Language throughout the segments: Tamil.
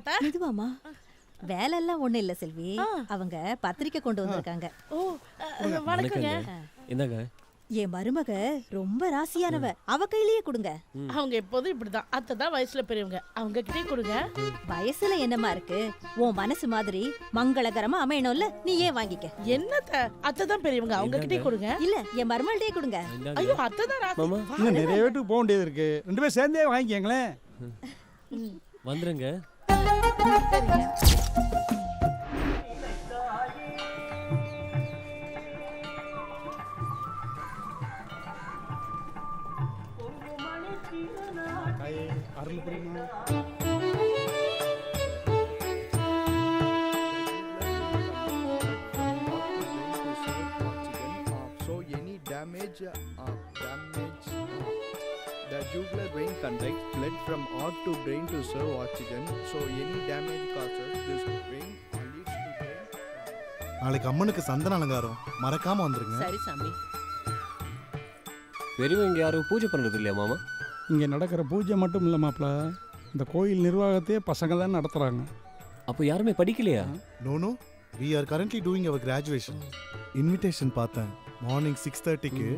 அத்தா. மெதுவாமா. வேலை எல்லாம் ஒண்ணு இல்ல செல்வி. அவங்க பத்திரிக்கை கொண்டு வந்திருக்காங்க. ஓ வணக்கங்க. என்னங்க? என் மருமக ரொம்ப ராசியானவ. அவ கையிலேயே கொடுங்க. அவங்க எப்போதும் இப்படிதான். அத்தை தான் வயசுல பெரியவங்க, அவங்க கிட்டே கொடுங்க. வயசுல என்னமா இருக்கு, உன் மனசு மாதிரி மங்களகரமா அமையணும்ல, நீ ஏன் வாங்கிக்க. என்னத்த அத்தை தான் பெரியவங்க, அவங்க கிட்டே கொடுங்க. இல்ல என் மருமகள்டே கொடுங்க. ஐயோ அத்தை தான் ராசி. இன்னும் நிறைய வீட்டுக்கு போக வேண்டியது இருக்கு, ரெண்டு பேரும் சேர்ந்தே வாங்கிக்கங்களேன். வந்துருங்க. The jugular vein conducts blood from heart to brain to serve oxygen. So any damage causes this vein leads to brain. நாளைக்கு அம்மனுக்கு சந்தன அலங்காரம் மறக்காம வந்துருங்க. சரி சாமி. பெரியவங்க யாரும் பூஜை பண்றது இல்லையா மாமா? இங்கே நடக்கிற பூஜை மட்டும் இல்லை மாப்பிள்ள, இந்த கோயில் நிர்வாகத்தையே பசங்க தான் நடத்துகிறாங்க. அப்போ யாருமே படிக்கலையா? No, we are currently doing our graduation. Invitation பார்த்தேன். மார்னிங் 6:30க்கு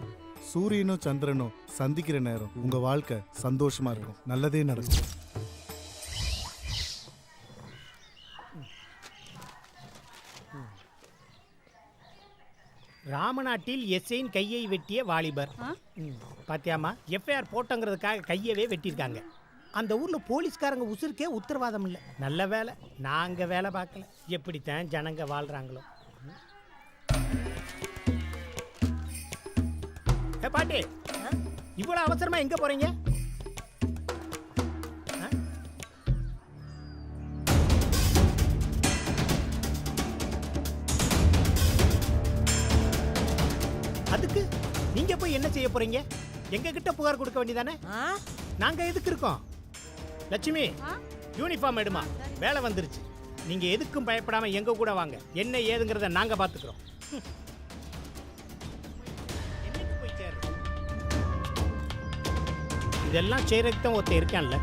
சூரியனும் சந்திரனும் சந்திக்கிற நேரம். உங்க வாழ்க்கை சந்தோஷமா இருக்கும், நல்லதே நடக்கும். ராமநாட்டில் எஸ்ஐயின் கையை வெட்டிய வாலிபர். பாத்தியாமா, எஃப்ஐஆர் போட்டோங்கிறதுக்காக கையவே வெட்டியிருக்காங்க. அந்த ஊர்ல போலீஸ்காரங்க உசுருக்கே உத்தரவாதம் இல்லை. நல்ல வேலை நாங்க வேலை பார்க்கல. எப்படித்தான் ஜனங்க வாழ்றாங்களோ. பாட்டி, இவ்வளவு அவசரமா எங்க போறீங்க? அதுக்கு நீங்க போய் என்ன செய்ய போறீங்க? எங்க கிட்ட புகார் கொடுக்க வேண்டியதானே? நாங்க எதுக்கு இருக்கோம்? லட்சுமி, யூனிஃபார்ம் எடுமா, வேலை வந்துருச்சு. நீங்க எதுக்கும் பயப்படாம எங்க கூட வாங்க. என்ன ஏதுங்கிறத நாங்க பாத்துக்கிறோம். இதெல்லாம் செய்யறதுக்கு தான் ஒருத்தர் இருக்கான்ல.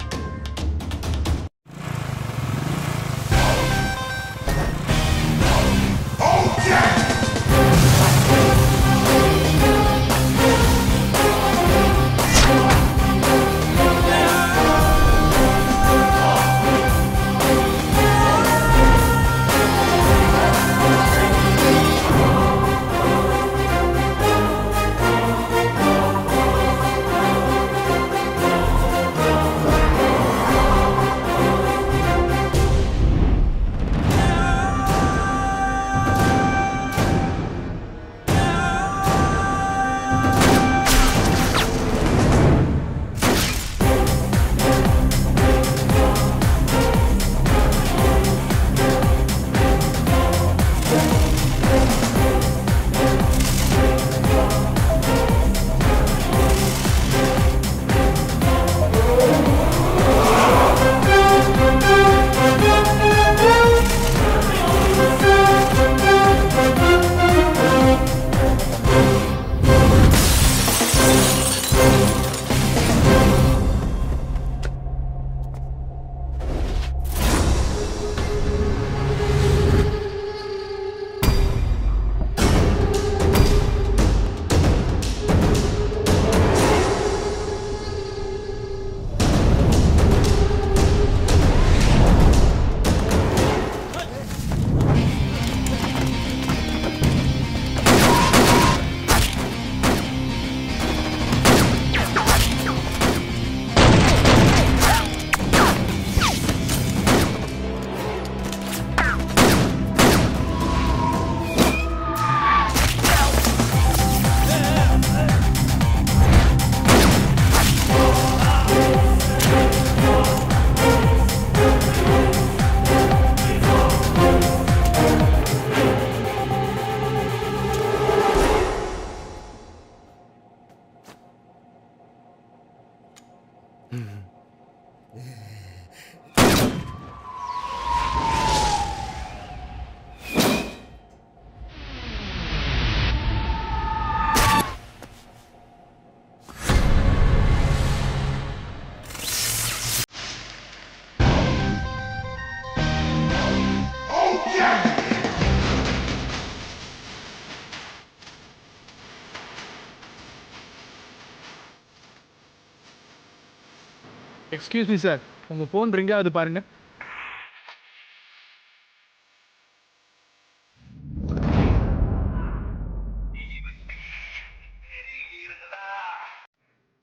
எக்ஸ்கியூஸ் மீ சார், உங்கள் ஃபோன் ரிங் ஆகுது பாருங்க.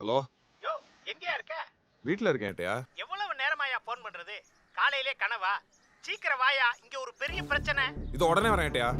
ஹலோ, யோ எங்கயா இருக்க? வீட்டில் இருக்கேன்ட்டியா? எவ்வளவு நேரமாயா ஃபோன் பண்றது? காலையிலே கனவா? சீக்கிரம் வாயா, இங்க ஒரு பெரிய பிரச்சனை. இது உடனே வரேன்ட்டியா?